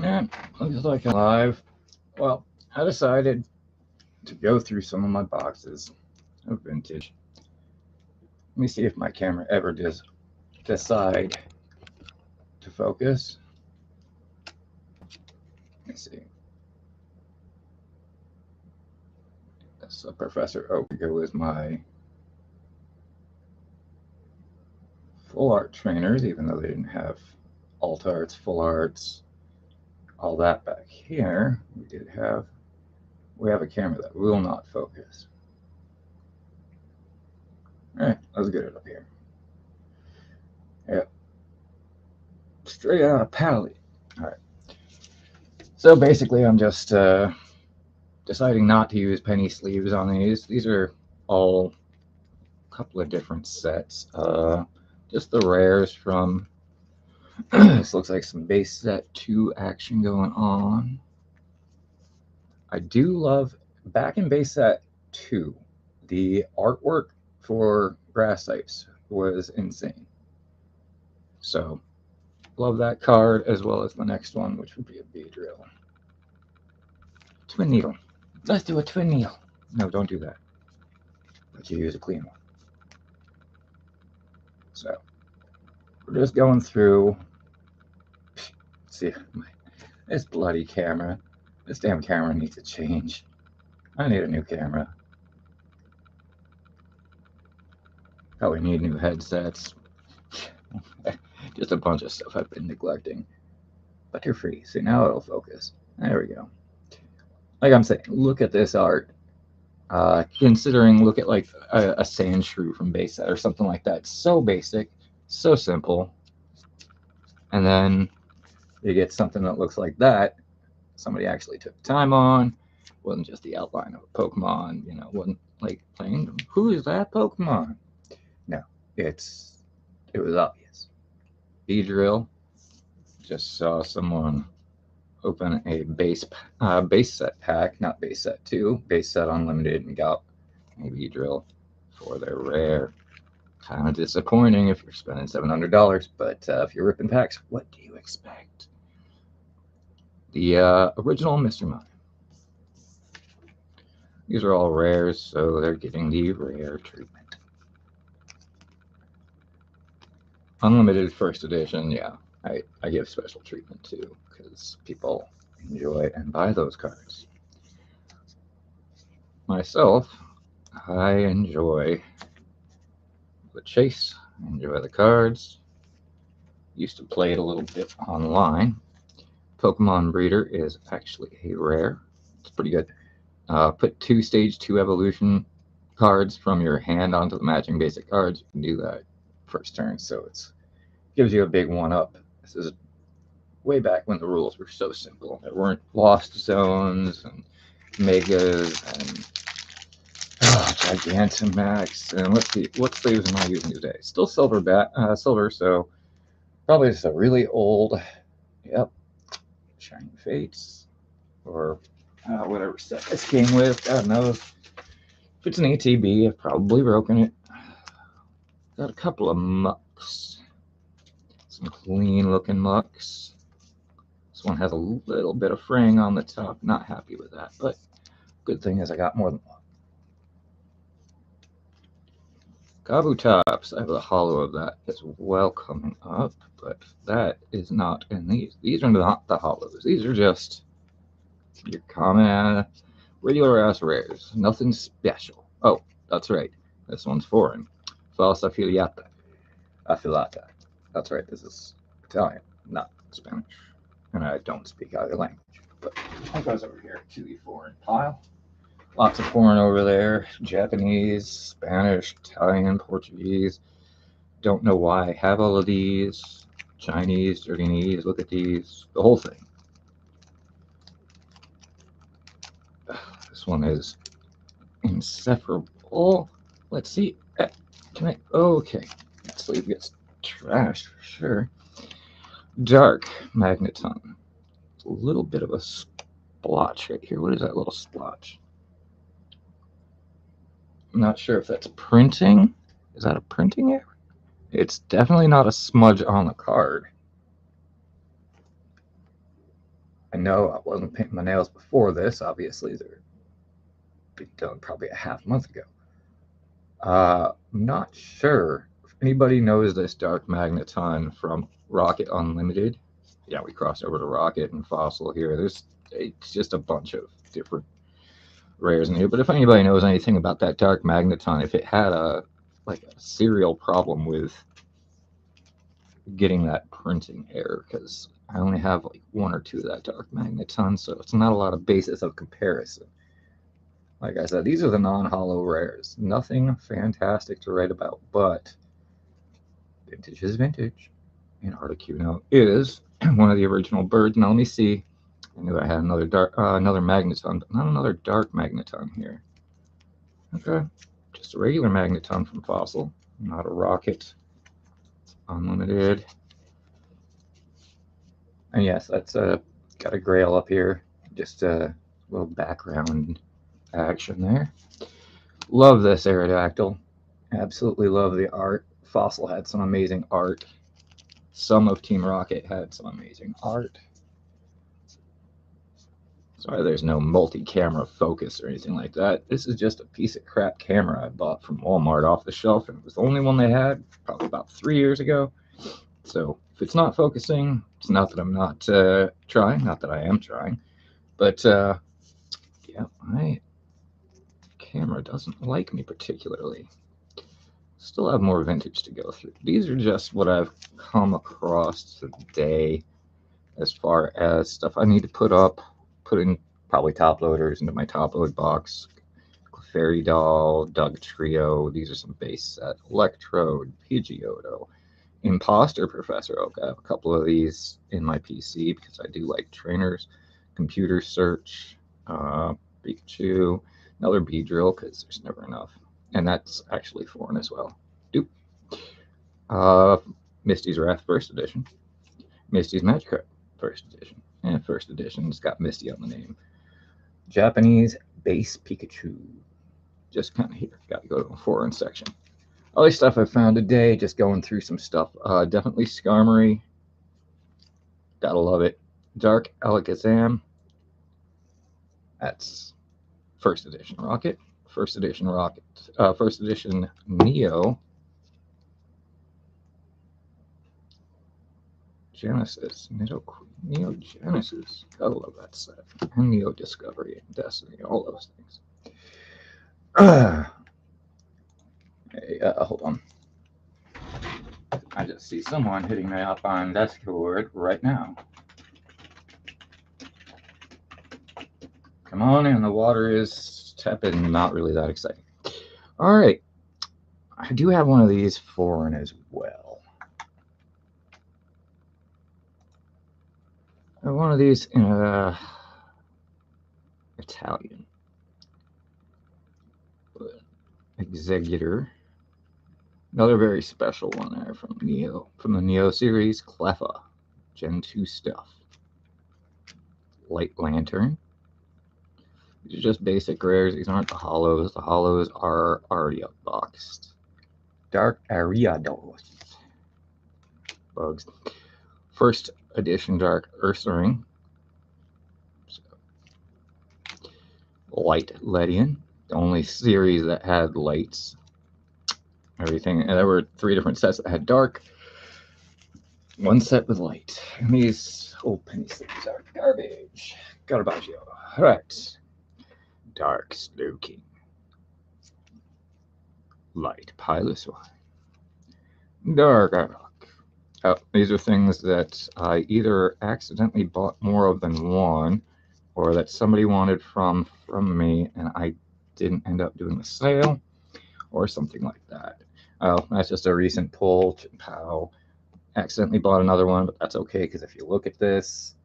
Yeah, looks like I'm live. Well, I decided to go through some of my boxes of vintage. Let me see if my camera ever does decide to focus. Let me see. So Professor Oak is my full art trainers, even though they didn't have alt arts, full arts, all that back here. We have a camera that will not focus. All right, let's get it up here. Yeah, straight out of Pally. All right. So basically, I'm just deciding not to use penny sleeves on these. These are all a couple of different sets. Just the rares from this looks like some base set 2 action going on. I do love back in base set 2, the artwork for grass types was insane. So love that card as well as the next one, which would be a Beedrill. Twin needle. Let's do a twin needle. No, don't do that. But you use a clean one. So we're just going through. See, this bloody camera. This damn camera needs to change. I need a new camera. Probably need new headsets. Just a bunch of stuff I've been neglecting. But you're free. See, now it'll focus. There we go. Like I'm saying, look at this art. Look at like a sand shrew from base set or something like that. So basic, so simple. And then you get something that looks like that. Somebody actually took time on. Wasn't just the outline of a Pokemon, wasn't like playing, who is that Pokemon? No, it was obvious. Beedrill. Just saw someone open a base set pack, not base set 2, base set unlimited, and got a Beedrill for their rare. Kind of disappointing if you're spending $700, but if you're ripping packs, what do you expect? The original Mr. Mime. These are all rares, so they're getting the rare treatment. Unlimited first edition, yeah, I give special treatment too, because people enjoy and buy those cards. Myself, I enjoy the chase, enjoy the cards. Used to play it a little bit online. Pokemon Breeder is actually a rare. It's pretty good. Put 2 stage 2 evolution cards from your hand onto the matching basic cards. You can do that first turn, so it gives you a big 1-up. This is way back when the rules were so simple. There weren't lost zones and megas and Gigantamax. And let's see, what sleeves am I using today? Still silver, so probably just a really old, Shining Fates, or whatever set this came with. God knows. If it's an ETB, I've probably broken it. Got a couple of mucks. Some clean looking mucks. This one has a little bit of fraying on the top. Not happy with that, but good thing is I got more than one. Kabutops, I have a hollow of that as well coming up, but that is not in these. These are not the hollows. These are just your common, regular ass rares. Nothing special. Oh, that's right. This one's foreign. Falsa affiliata. That's right. This is Italian, not Spanish. And I don't speak either language. But that goes over here to the foreign pile. Lots of foreign over there. Japanese, Spanish, Italian, Portuguese. Don't know why I have all of these. Chinese, Japanese, look at these. The whole thing. This one is insufferable. Let's see. Can I? Okay. That sleeve gets trashed for sure. Dark Magneton. A little bit of a splotch right here. What is that little splotch? I'm not sure if that's printing. Is that a printing error? It's definitely not a smudge on the card. know I wasn't painting my nails before this. Obviously, they're been done probably a half month ago. I'm not sure if anybody knows this dark magneton from Rocket Unlimited. Yeah, we crossed over to Rocket and Fossil here. It's just a bunch of different rares in here. But if anybody knows anything about that dark magneton, if it had a serial problem with getting that printing error, because I only have like one or two of that dark magneton, so it's not a lot of basis of comparison. Like I said, these are the non-hollow rares. Nothing fantastic to write about, but vintage is vintage. And Articuno is one of the original birds. Now let me see. I knew I had another magneton, but not another dark magneton here. Okay, just a regular magneton from Fossil, not a Rocket Unlimited. And yes, that's got a grail up here. Just a little background action there. Love this Aerodactyl. Absolutely love the art. Fossil had some amazing art. Some of Team Rocket had some amazing art. Sorry, there's no multi-camera focus or anything like that. This is just a piece of crap camera I bought from Walmart off the shelf, and it was the only one they had probably about 3 years ago. So if it's not focusing, it's not that I'm not trying, not that I am trying, but yeah, my camera doesn't like me particularly. Still have more vintage to go through. These are just what I've come across today as far as stuff I need to put in probably top loaders into my top load box. Fairy Doll, Doug Trio, these are some base set. Electrode, Pidgeotto, Imposter Professor Oak. I have a couple of these in my PC because I do like trainers. Computer Search, Pikachu, another Beedrill because there's never enough. And that's actually foreign as well. Doop. Misty's Wrath First Edition. Misty's Magikarp First Edition. And First Edition's got Misty on the name. Japanese Base Pikachu. Just kind of here. Got to go to the foreign section. Other stuff I found today, just going through some stuff. Definitely Skarmory. Gotta love it. Dark Alakazam. That's First Edition Rocket. First Edition Rocket. First Edition Neo. Genesis. Neo Genesis. Gotta love that set. And Neo Discovery and Destiny. All those things. Hey, hold on. I just see someone hitting me up on Discord right now. Come on in, the water is tepid and not really that exciting. All right, I do have one of these foreign as well. I have one of these in Italian. Executor. Another very special one there from Neo, from the Neo series. Cleffa, Gen 2 stuff. Light Lantern. These are just basic rares. These aren't the hollows. The hollows are already unboxed. Dark Ariados. Bugs. First Edition Dark Ursaring. So, Light Ledian. The only series that had lights. Everything, and there were 3 different sets that had dark, 1 set with light. And these old penny sleeves are garbage. Garbaggio. All right. Dark Slowking. Light Piloswine. Dark Arbok. These are things that I either accidentally bought more of than one, or that somebody wanted from me, and I didn't end up doing the sale, or something like that. Oh, that's just a recent pull. Chien-Pao. Accidentally bought another one, but that's okay, because if you look at this,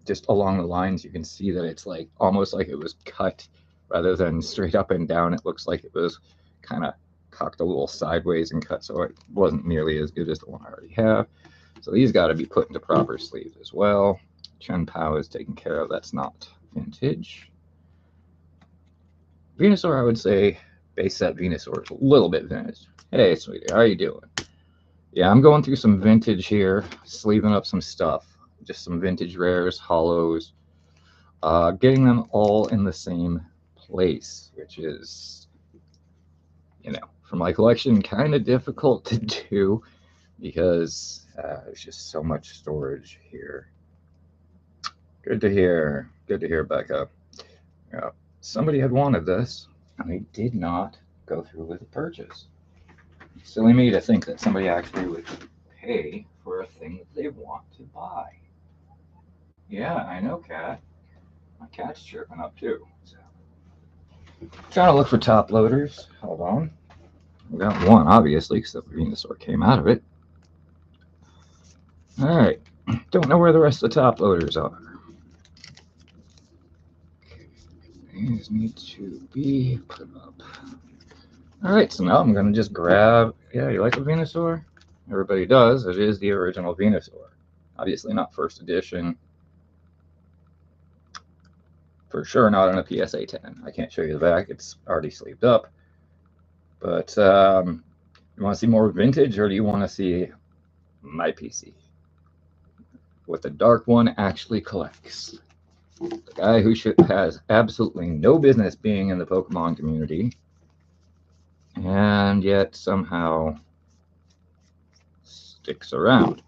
just along the lines, you can see that it's like almost like it was cut rather than straight up and down. It looks like it was kind of cocked a little sideways and cut, so it wasn't nearly as good as the one I already have. So these got to be put into proper sleeves as well. Chien-Pao is taken care of. That's not vintage. Venusaur, I would say base set Venusaur is a little bit vintage. Hey, sweetie, how are you doing? Yeah, I'm going through some vintage here, sleeving up some stuff. just some vintage rares, hollows, getting them all in the same place, which is, for my collection, kind of difficult to do because there's just so much storage here. Good to hear. Good to hear, Becca. Yeah. Somebody had wanted this, and they did not go through with the purchase. Silly me to think that somebody actually would pay for a thing that they want to buy. Yeah, I know, Cat. My cat's chirping up too. So. Trying to look for top loaders. Hold on. We got one, obviously, because the Venusaur came out of it. Alright. Don't know where the rest of the top loaders are. These need to be put up. Alright, so now I'm going to just grab... Yeah, you like the Venusaur? Everybody does. It is the original Venusaur. Obviously not first edition. For sure not on a PSA 10. I can't show you the back. It's already sleeved up. But you want to see more vintage, or do you want to see my PC? What the dark one actually collects. The guy who has absolutely no business being in the Pokemon community, and yet somehow sticks around.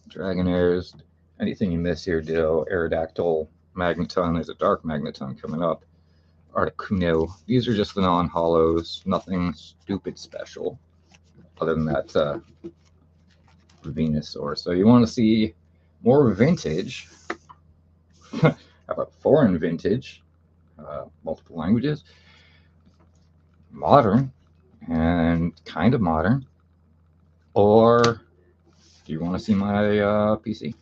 Dragonairs, anything you miss here, Ditto, Aerodactyl, Magneton, there's a Dark Magneton coming up, Articuno. These are just the non-hollows, nothing stupid special other than that Venusaur. So you want to see more vintage. How about foreign vintage? Multiple languages. Modern and kind of modern. Or do you want to see my PC?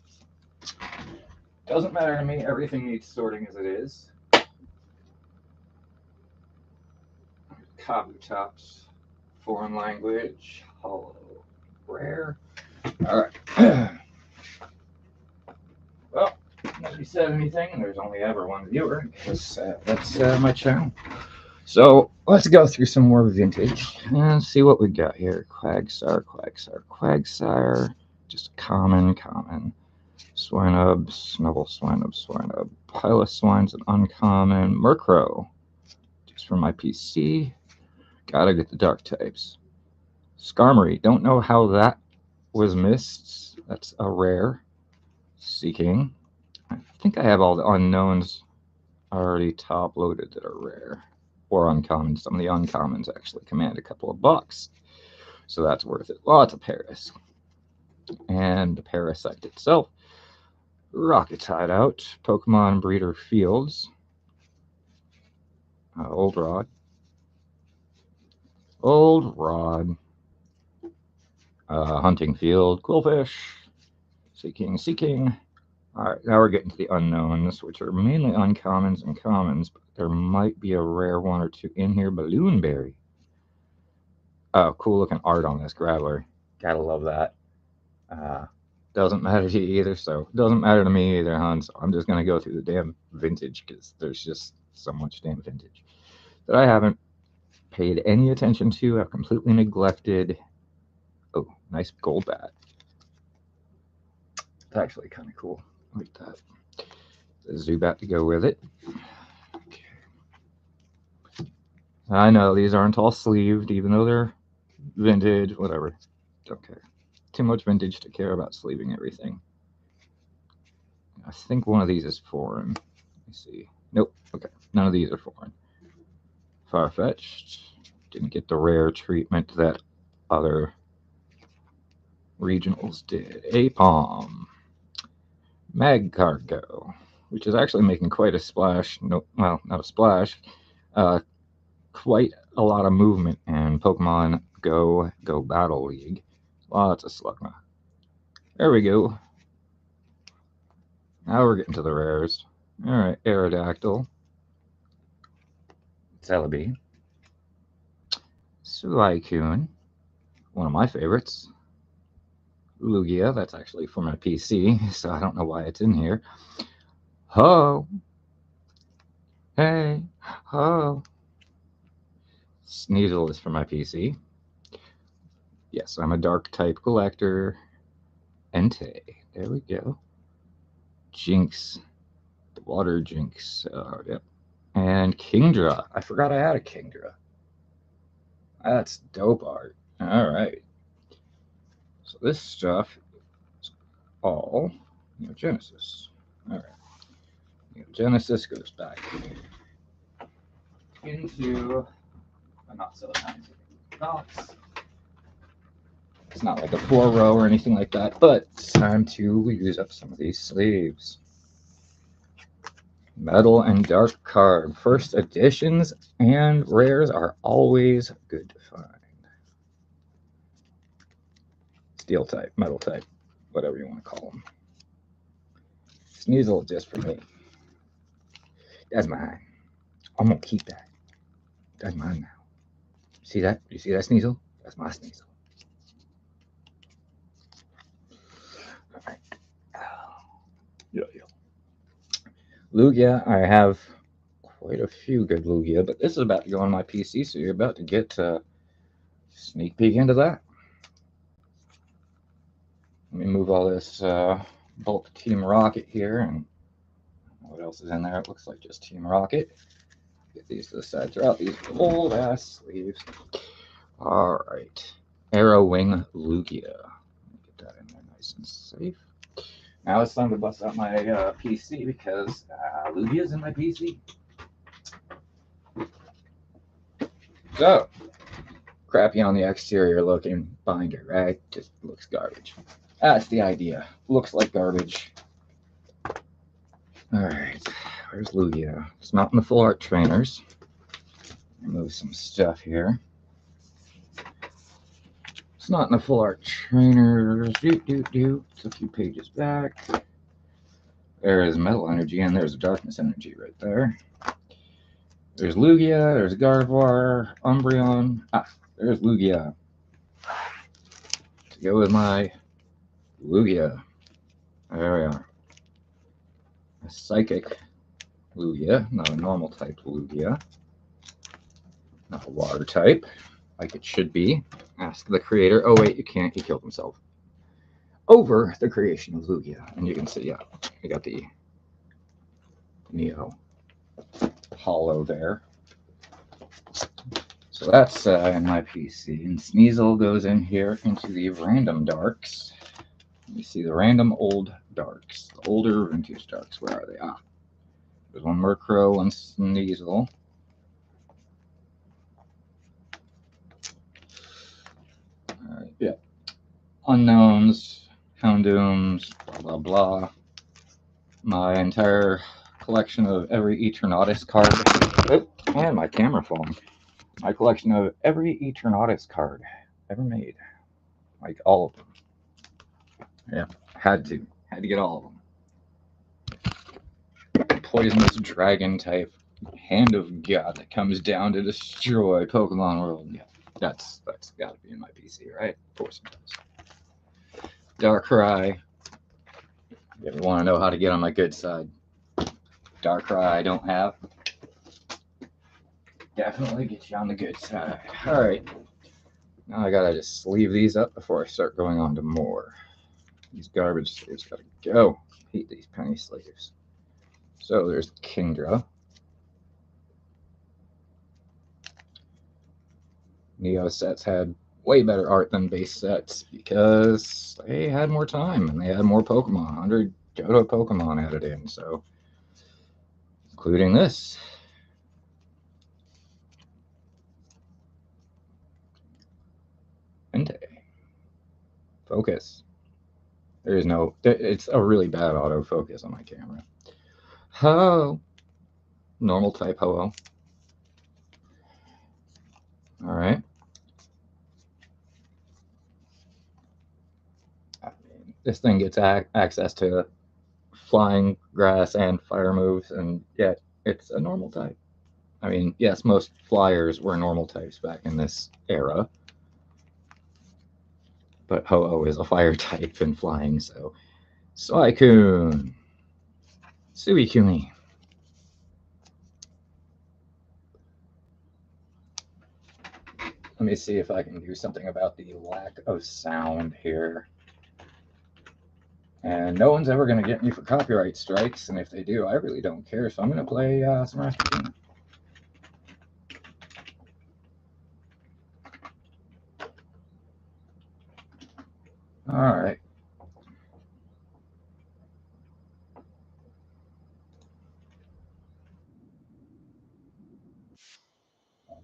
Doesn't matter to me. Everything needs sorting as it is. Kabutops, foreign language, hollow, rare. All right. Well, nobody said anything, and there's only ever one viewer. That's my channel. So let's go through some more vintage and see what we got here. Quagsire, Quagsire, Quagsire. Just common. Swinub, Snubble, Swinub. Piloswine's an uncommon. Murkrow, just for my PC. Gotta get the dark types. Skarmory, don't know how that was missed. That's a rare. Seeking. I think I have all the unknowns already top loaded that are rare or uncommon. Some of the uncommons actually command a couple of bucks, so that's worth it. Lots of Paris. And the Parasite itself. Rocket Hideout, Pokemon Breeder Fields, Old Rod, Hunting Field, Quillfish, Seeking. All right, now we're getting to the unknowns, which are mainly uncommons and commons, but there might be a rare one or two in here. Balloonberry. Oh, cool looking art on this Graveler. Gotta love that. Doesn't matter to you either, so it doesn't matter to me either, hon. So I'm just going to go through the damn vintage because there's just so much damn vintage that I haven't paid any attention to. I've completely neglected. Oh, nice gold bat. It's actually kind of cool. I like that. The Zubat to go with it. Okay. I know these aren't all sleeved, even though they're vintage, whatever. Don't care. Too much vintage to care about sleeving everything. I think one of these is foreign. Let me see. Nope. Okay. None of these are foreign. Farfetch'd. Didn't get the rare treatment that other regionals did. Apom. Magcargo, which is actually making quite a splash. No, well, not a splash. Quite a lot of movement in Pokemon Go Battle League. Lots of Slugma. There we go. Now we're getting to the rares. Alright, Aerodactyl. Celebi. Suicune. One of my favorites. Lugia, that's actually for my PC, so I don't know why it's in here. Ho! Hey! Ho! Sneasel is for my PC. Yes, I'm a dark type collector. Entei. There we go. Jinx. The water Jinx. Yep. And Kingdra. I forgot I had a Kingdra. That's dope art. Alright. So this stuff is all Genesis. Alright. Genesis goes back into a not so nice box. It's not like a 4-row or anything like that, but it's time to use up some of these sleeves. Metal and Dark card. First editions and rares are always good to find. Steel type, metal type, whatever you want to call them. Sneasel just for me. That's mine. I'm going to keep that. That's mine now. See that? You see that Sneasel? That's my Sneasel. Alright. Yeah. Lugia, I have quite a few good Lugia, but this is about to go on my PC, so you're about to get a sneak peek into that. Let me move all this bulk Team Rocket here, and what else is in there? It looks like just Team Rocket. Get these to the side. Throw out these old ass sleeves. Alright. Arrow Wing Lugia. Get that in there nice and safe. Now it's time to bust out my PC because Lugia's in my PC. So, crappy on the exterior looking binder, right? Just looks garbage. That's the idea. Looks like garbage. Alright, where's Lugia? It's not in the full art trainers. Remove some stuff here. It's not in the full art trainers. It's a few pages back. There is Metal Energy, and there's Darkness Energy right there. There's Lugia, there's Gardevoir, Umbreon. There's Lugia. To go with my Lugia. There we are. A Psychic Lugia, not a normal type Lugia. Not a water type, like it should be. Ask the creator. Oh wait, you can't. He killed himself. Over the creation of Lugia. And you can see, yeah, we got the Neo hollow there. So that's in my PC. And Sneasel goes in here into the random darks. You see the random old darks, the older vintage darks. Where are they? There's one Murkrow, one Sneasel. Alright, yeah. Unknowns, Houndooms, blah, blah, blah. My entire collection of every Eternatus card. Oh, and my camera falling. My collection of every Eternatus card ever made. Like all of them. Yeah, had to get all of them. Poisonous dragon type Hand of God that comes down to destroy Pokemon World. Yeah, that's got to be in my PC, right? Of course it does. Darkrai. If you want to know how to get on my good side, Darkrai I don't have. Definitely get you on the good side. All right. Now I gotta just sleeve these up before I start going on to more. These garbage sleeves gotta go. Hate these penny sleeves. So there's Kingdra. Neo sets had way better art than base sets because they had more time and they had more Pokemon. 100 Johto Pokemon added in, so including this. Entei. Focus. There is no, it's a really bad autofocus on my camera. Ho! Normal type Ho-Oh. Alright. This thing gets access to flying, grass, and fire moves, and yet it's a normal type. I mean, yes, most flyers were normal types back in this era, but Ho-Oh is a fire type in flying, so Suicune, Suicune. Let me see if I can do something about the lack of sound here. And no one's ever going to get me for copyright strikes, and if they do, I really don't care. So I'm going to play some Rasputin. All right.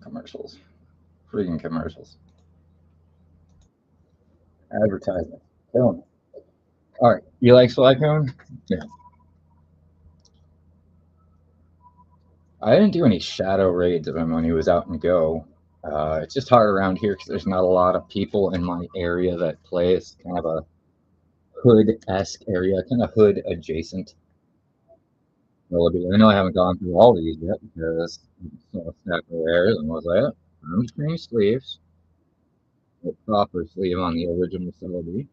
Commercials. Freaking commercials. Advertisement. Killing it. All right. You like Slycone? Yeah. I didn't do any shadow raids of him when he was out and go. It's just hard around here because there's not a lot of people in my area that play. It's kind of a hood-esque area, kind of hood adjacent. I know I haven't gone through all these yet because stack of rares and was that green sleeves, the proper sleeve on the original Celebi.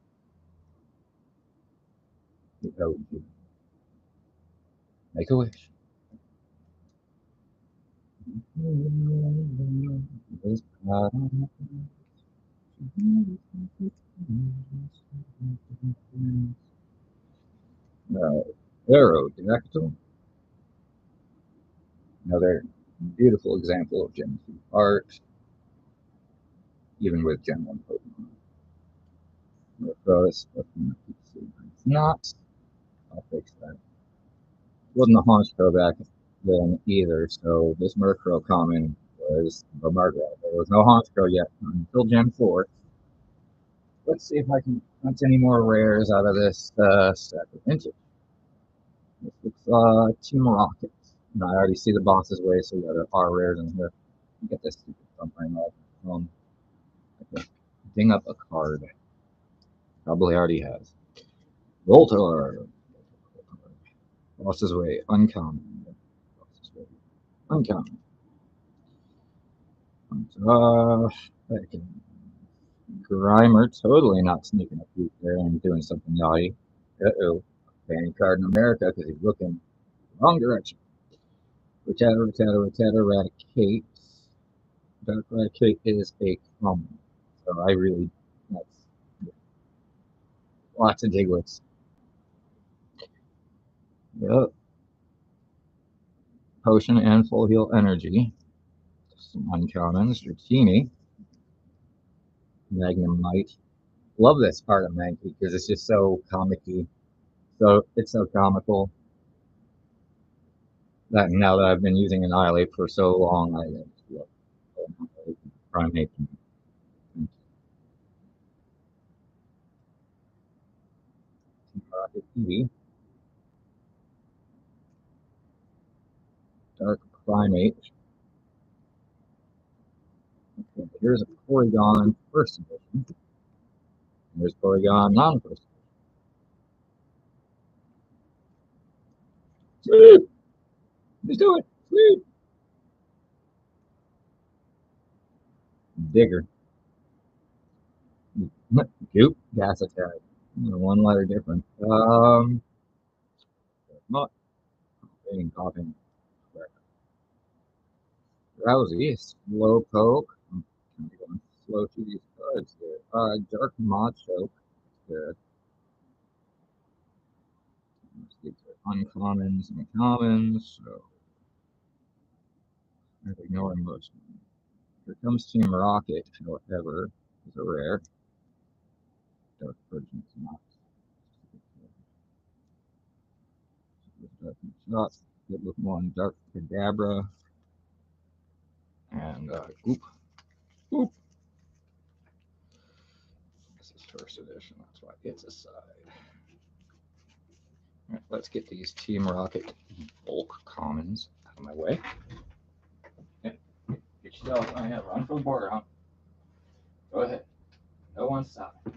Make a wish. Aerodactyl. Another beautiful example of Gen 2 art, even with Gen 1 Pokemon. It's not. I'll fix that. Wasn't a Honchkrow back then either, so this Murkrow common was the Margaret. There was no Honchkrow yet until Gen 4. Let's see if I can hunt any more rares out of this stack of vintage. This looks Team Rocket. And I already see the boss's way, so we got our rares in here. Get this stupid thumbprint off. Ding up a card. Probably already has. Voltor. Boss's way. Uncommon. Boss's way. Uncommon. Grimer totally not sneaking a peek there and doing something naughty. Uh-oh. Banning card in America because he's looking wrong direction. Eradicate. Dark Eradicate is a common. So I really, that's lots of Diglets. Yep. Potion and Full Heal Energy. Some uncommons. Dratini. Magnum Might. Love this part of Mankey because it's just so comic-y. So it's so comical that now that I've been using Annihilate for so long, I love Primate. Rocket TV. Dark Primate. Okay, here's a Porygon first edition. Here's Porygon non-first edition. Sweet! Let's do it! Sweet! Digger. Goop. Gas attack. One letter different. Not coughing. Drowsy. Slow poke. I'm going slow through these cards here. Dark Macho. Good. These are uncommons and commons, so I'm ignoring most. Here comes Team Rocket, however, is a rare. Dark Virgin is not. Not good with one Dark Kadabra and Goop. Goop. This is first edition, that's why it's a side. Right, let's get these Team Rocket bulk commons out of my way. Get yourself, run for the border, huh? Go ahead. No one's stopping.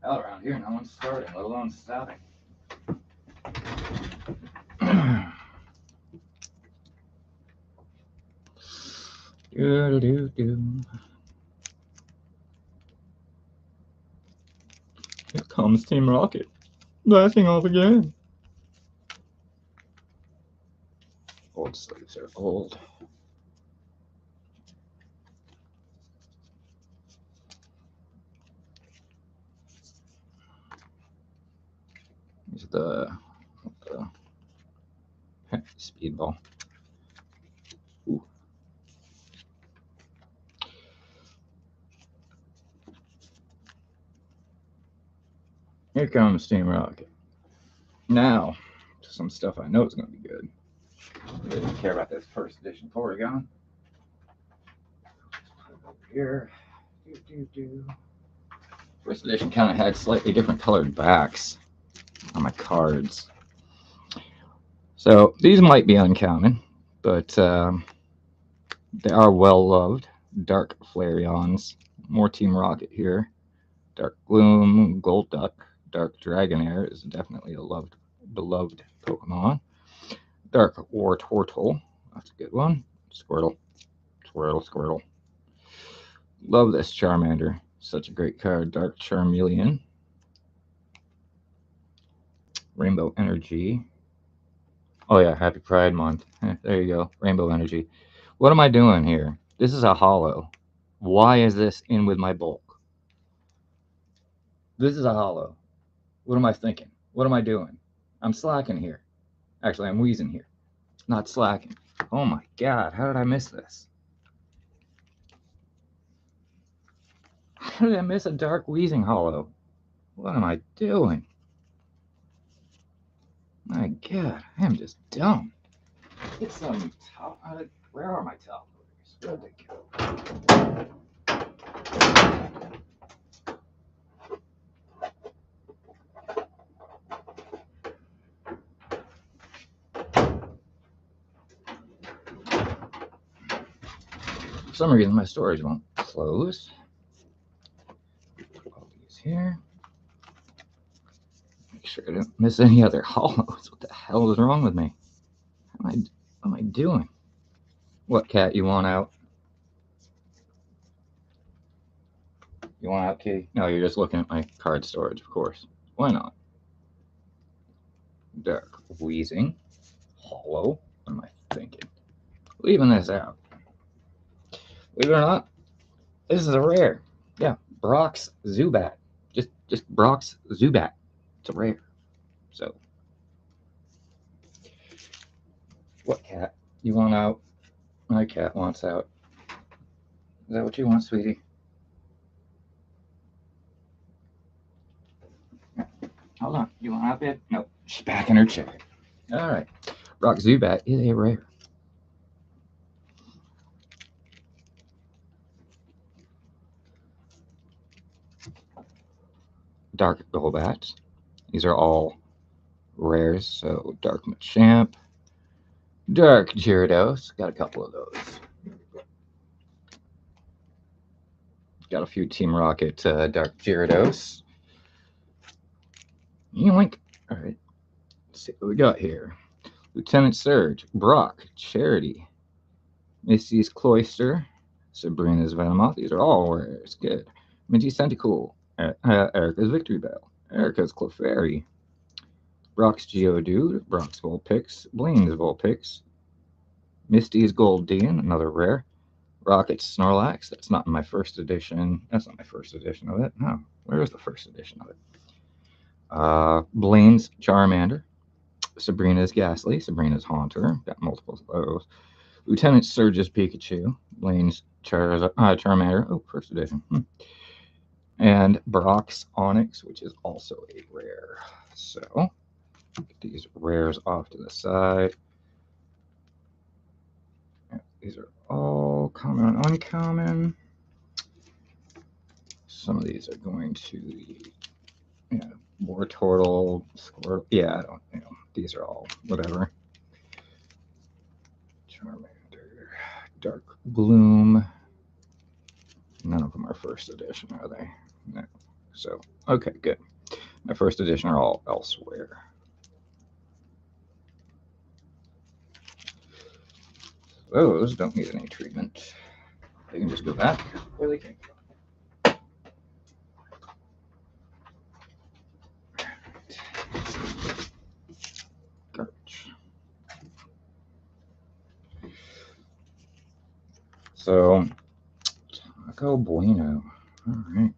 Hell, around here, no one's starting, let alone stopping. Here comes Team Rocket, laughing off again. Old sleeves are old. the speedball. Ooh. Here comes Steam Rocket. Now, some stuff I know is going to be good. I didn't care about this first edition Porygon. Over here. First edition kind of had slightly different colored backs on my cards. So these might be uncommon, but they are well loved. Dark Flareons, more Team Rocket here. Dark Gloom, Golduck, Dark Dragonair is definitely a beloved Pokemon. Dark Wartortle, that's a good one. Squirtle, Squirtle. Love this Charmander, such a great card. Dark Charmeleon. Rainbow Energy. Oh yeah, happy Pride Month. There you go, Rainbow Energy. What am I doing here? This is a holo. Why is this in with my bulk? This is a holo. What am I thinking? What am I doing? I'm slacking here. Actually, I'm wheezing here. Not slacking. Oh my god, how did I miss this? How did I miss a dark wheezing holo? What am I doing? My god, I am just dumb. Get some top. Where are my top loaders? Where'd they go? For some reason, my storage won't close. Put all these here. Make sure I don't miss any other hollows. What the hell is wrong with me? What am I doing? What, cat? You want out? You want out, kitty? No, you're just looking at my card storage, of course. Why not? Dark wheezing. Hollow. What am I thinking? Leaving this out. Believe it or not, this is a rare. Yeah, Brock's Zubat. Just Brock's Zubat. It's a rare. So, what, cat? You want out? My cat wants out. Is that what you want, sweetie? Hold on. You want out, babe? Nope. She's back in her chair. All right. Brock Zubat is a rare. Dark Golbat. These are all rares. So Dark Machamp, Dark Gyarados. Got a couple of those. Got a few Team Rocket Dark Gyarados. Yoink. All right. Let's see what we got here. Lieutenant Surge, Brock, Charity, Misty's Cloyster, Sabrina's Venomoth. These are all rares. Good. Minty Centicool, Erica's Victory Bell, Erica's Clefairy, Brock's Geodude, Brock's Vulpix, Blaine's Vulpix, Misty's Goldeon, another rare, Rocket's Snorlax. That's not in my first edition. That's not my first edition of it. No. Where is the first edition of it? Blaine's Charmander, Sabrina's Ghastly, Sabrina's Haunter. Got multiple of those. Lieutenant Surge's Pikachu, Blaine's Charmander. Oh, first edition. And Brock's Onyx, which is also a rare. So, get these rares off to the side. These are all common and uncommon. Some of these are going to the Wartortle, Squirtle. Yeah, I don't, these are all whatever. Charmander, Dark Gloom. None of them are first edition, are they? No. So, okay, good. My first edition are all elsewhere. Those don't need any treatment. They can just go back where they came from. Garbage. So, Taco Bueno. All right.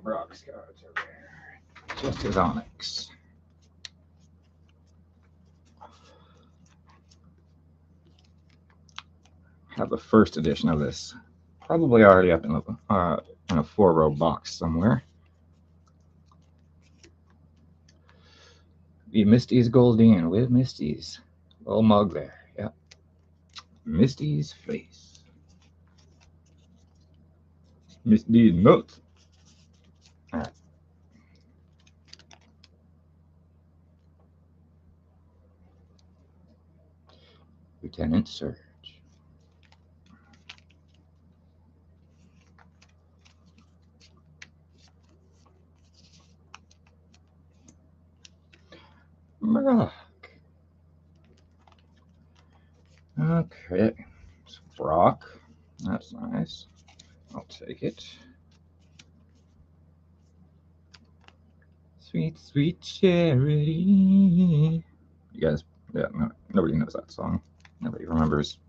Brock's cards are rare. Just his Onyx. Have the first edition of this. Probably already up in a 4-row box somewhere. The Misty's Goldine with Misty's little mug there. Yep. Misty's face. Misty's nuts. All right. Lieutenant Surge. Murloc. Okay. Brock. That's nice. I'll take it. Sweet, sweet charity. You guys, yeah, no, nobody knows that song. Nobody remembers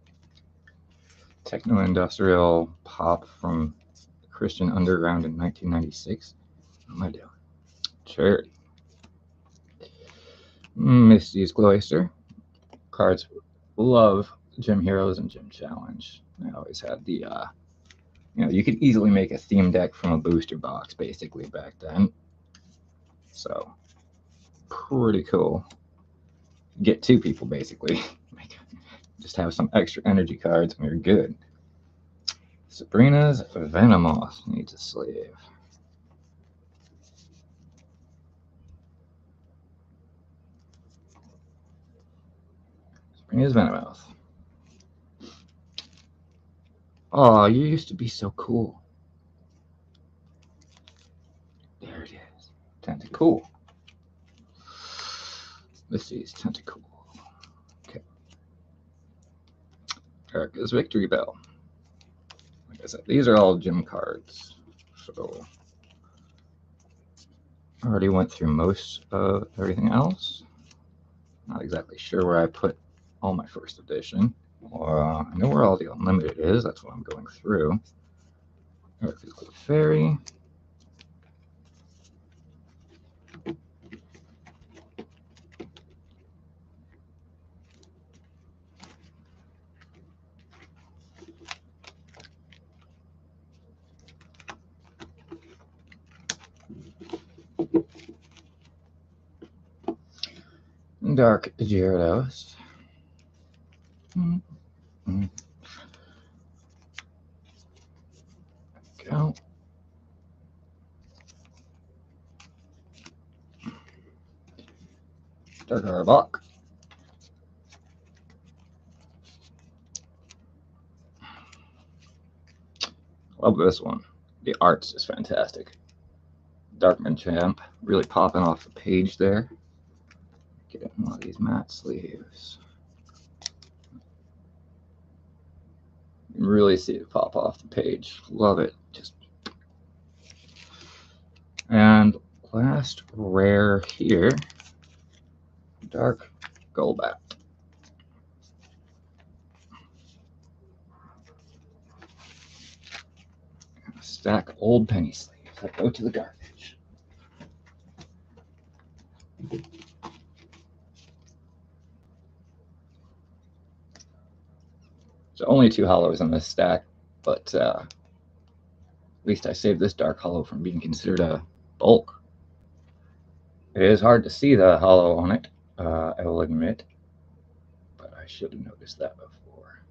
techno-industrial pop from Christian Underground in 1996. What am I doing? Charity. Misty's Cloister. Cards love Gym Heroes and Gym Challenge. I always had the, you could easily make a theme deck from a booster box basically back then. So, pretty cool. Get 2 people basically. Just have some extra energy cards and you're good. Sabrina's Venomoth needs a sleeve. Sabrina's Venomoth. Oh, you used to be so cool. There it is. Tentacool. This is Tentacool. Okay. Erica's Victory Bell. Like I said, these are all gym cards. So I already went through most of everything else. Not exactly sure where I put all my first edition. I know where all the Unlimited is. That's what I'm going through. Erica's Little Fairy. Dark Gyarados. Go. Dark Arbok. Love this one. The art's just fantastic. Darkman Champ, really popping off the page there. Get one of these matte sleeves. You can really see it pop off the page. Love it. Just. And last rare here, Dark Golbat. A stack of old penny sleeves that go to the garbage. So only 2 hollows in this stack, but at least I saved this Dark Hollow from being considered a bulk. It is hard to see the hollow on it, I will admit, but I should have noticed that before.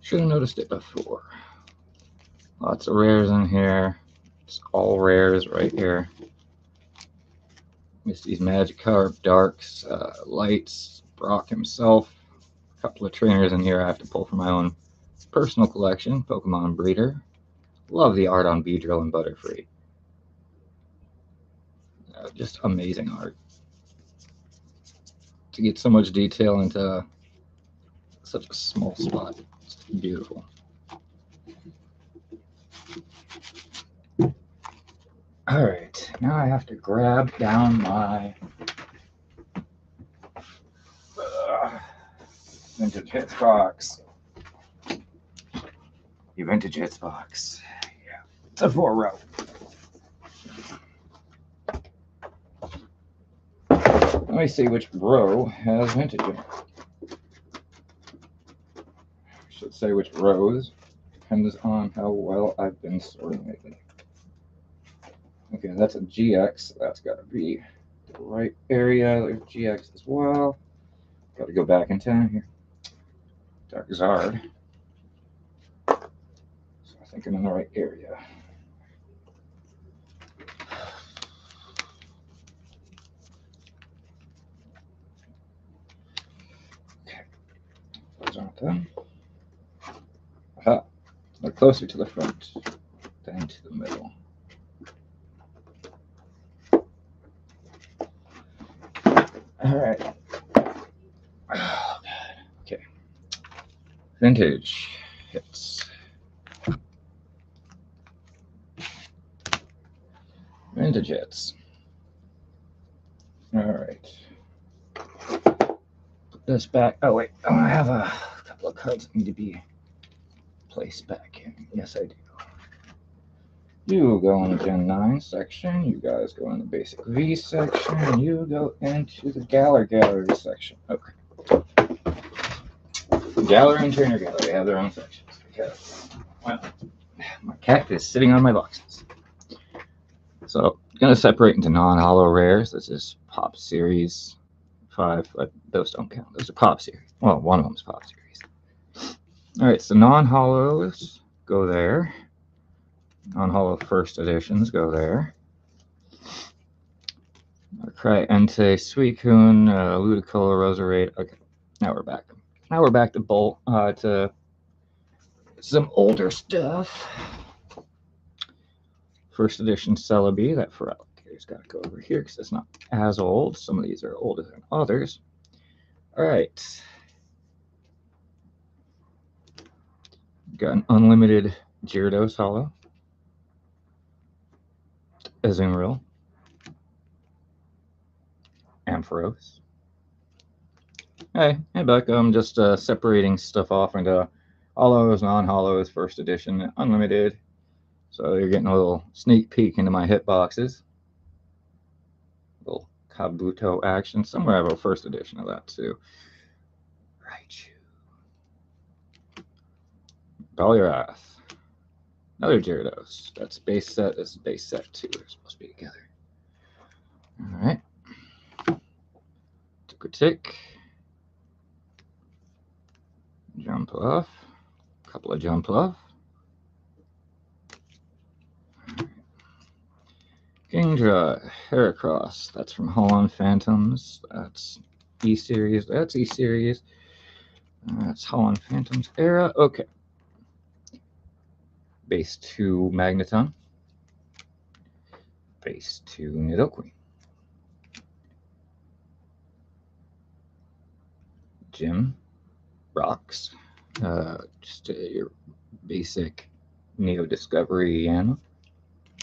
Should have noticed it before. Lots of rares in here. It's all rares right here. Misty's Magikarp, Darks, Lights, Brock himself. A couple of trainers in here I have to pull from my own personal collection. Pokemon Breeder. Love the art on Beedrill and Butterfree. Just amazing art. To get so much detail into such a small spot. It's beautiful. All right, now I have to grab down my vintage hits box. The vintage hits box. Yeah. except for a row. Let me see which row has vintage in it. I should say which rows. Depends on how well I've been sorting lately. Okay, that's a GX. So that's got to be the right area. There's GX as well. Got to go back in time here. Dark Zard. So I think I'm in the right area. Okay, those aren't them. Aha, they're closer to the front than to the middle. All right. Oh, God. Okay. Vintage hits. Vintage hits. All right. Put this back. Oh, wait. I have a couple of cards that need to be placed back in. Yes, I do. You go in the Gen 9 section. You guys go in the Basic V section. And you go into the Gallery section. Okay. Gallery and Trainer Gallery have their own sections because, well, my cat is sitting on my boxes. So I'm going to separate into non-hollow rares. This is Pop Series 5, but those don't count. Those are Pop Series. Well, one of them is Pop Series. All right, so non-hollows go there. Non-hollow first editions go there. Cry Entei, Suicune, Ludicolo, Roserade. Okay, now we're back. Now we're back to some older stuff. First edition Celebi, that Feralicator's got to go over here because it's not as old. Some of these are older than others. All right. Got an unlimited Gyarados Hollow. Azumarill. Ampharos. Hey, Buck. I'm just separating stuff off into hollows, non-hollows, first edition, unlimited. So you're getting a little sneak peek into my hit boxes. A little Kabuto action. Somewhere I have a first edition of that too. Raichu. Poliwrath. Another Gyarados. That's base set. This is base set 2. They're supposed to be together. Alright. Took a tick. Jumpluff. A couple of Jumpluff. Kingdra, Heracross. That's from Holon Phantoms. That's E-Series. That's E-Series. That's Holon Phantoms era. Okay. Base 2 Magneton. Base 2 Nidoqueen. Gym. Rocks. Just your basic Neo Discovery Yanma.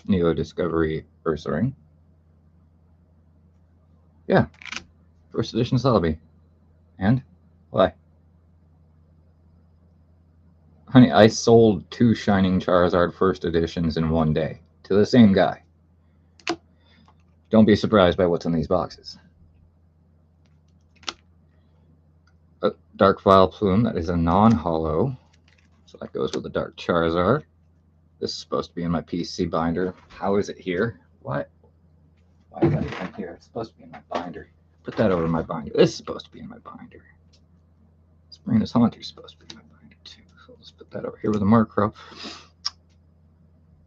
Neo Discovery Ursaring. Yeah. First edition Celebi. And? Why? Honey, I sold 2 Shining Charizard first editions in one day to the same guy. Don't be surprised by what's in these boxes. A Dark Vileplume, that is a non-hollow. So that goes with the Dark Charizard. This is supposed to be in my PC binder. How is it here? What? Why is that even here? It's supposed to be in my binder. Put that over my binder. This is supposed to be in my binder. Sabrina's Haunter is supposed to be in my binder too. So let's put that over here with a Murkrow.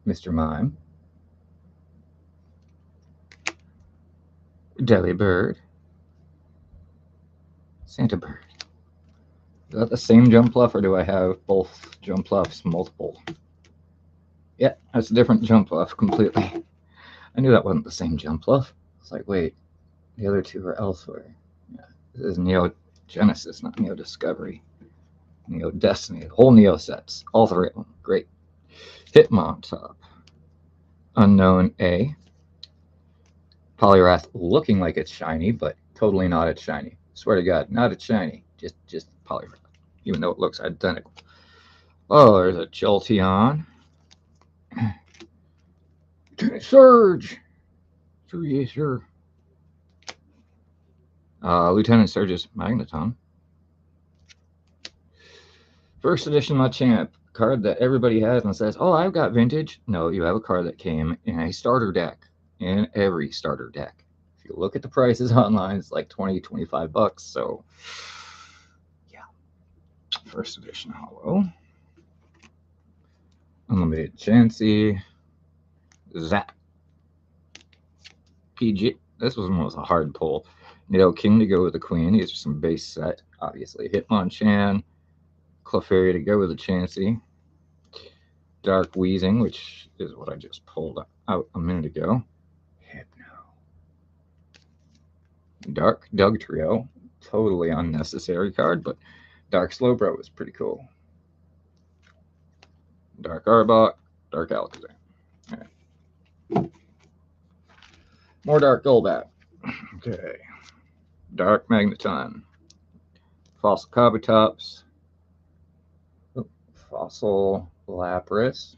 Mr. Mime. Delibird. Santa Bird. Is that the same Jumpluff, or do I have both Jumpluffs multiple? Yeah, that's a different Jumpluff completely. I knew that wasn't the same Jumpluff. It's like, wait, the other 2 are elsewhere. Yeah, this is Neo Genesis, not Neo Discovery. Neo Destiny, whole Neo sets, all 3 of them. Great. Hitmontop. Unknown A. Poliwrath looking like it's shiny, but totally not it's shiny. Swear to God, not it's shiny. Just Poliwrath, even though it looks identical. Oh, there's a Jolteon. Lieutenant Surge. Sure, yes, sir. Lieutenant Surge's Magneton. First edition Machamp card that everybody has and says, "Oh, I've got vintage." No, you have a card that came in a starter deck. In every starter deck. If you look at the prices online, it's like 20, 25 bucks. So, yeah. First edition holo. Unlimited Chansey. Zap. PG. This was a hard pull. Nido King to go with the Queen. These are some base set, obviously. Hitmonchan. Clefairy to go with the Chansey. Dark Wheezing, which is what I just pulled out a minute ago. Hypno. Dark Dugtrio. Totally unnecessary card, but Dark Slowbro was pretty cool. Dark Arbok. Dark Alakazam. All right. More Dark Golbat. Okay. Dark Magneton. Fossil Kabutops. Fossil Lapras.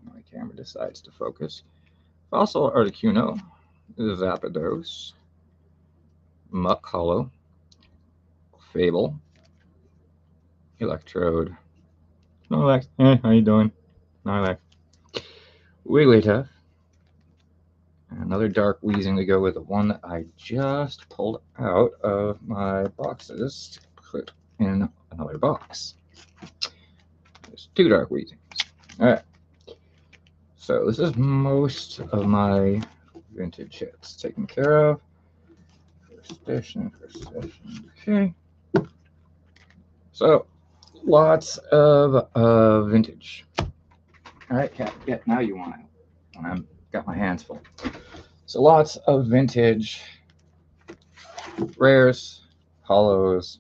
My camera decides to focus. Fossil Articuno. Zapdos. Muck Hollow. Fable. Electrode. Snorlax. Hey, how you doing? Snorlax. Wigglytuff. Another Dark Wheezing to go with the one that I just pulled out of my boxes to put in another box. There's 2 Dark Wheezings. Alright. So this is most of my vintage hits taken care of. First edition. Okay. So, lots of vintage. Alright, Cat. Yeah, now you want it. When I've got my hands full. So lots of vintage rares, holos,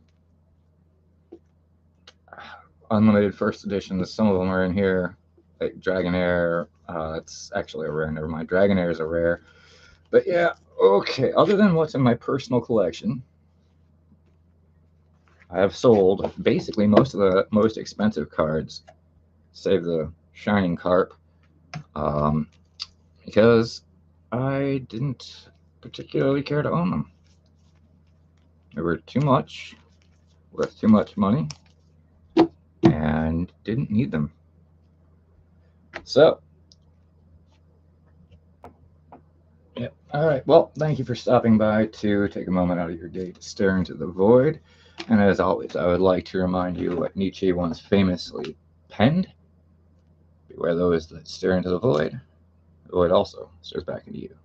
unlimited first editions. Some of them are in here, like Dragonair. It's actually a rare. Never mind. Dragonair is a rare. But yeah, okay. Other than what's in my personal collection, I have sold basically most of the most expensive cards, save the Shining Carp, because I didn't particularly care to own them. They were too much, worth too much money, and didn't need them. So, yeah. All right. Well, thank you for stopping by to take a moment out of your day to stare into the void. And as always, I would like to remind you what Nietzsche once famously penned: beware those that stare into the void also stares back into you.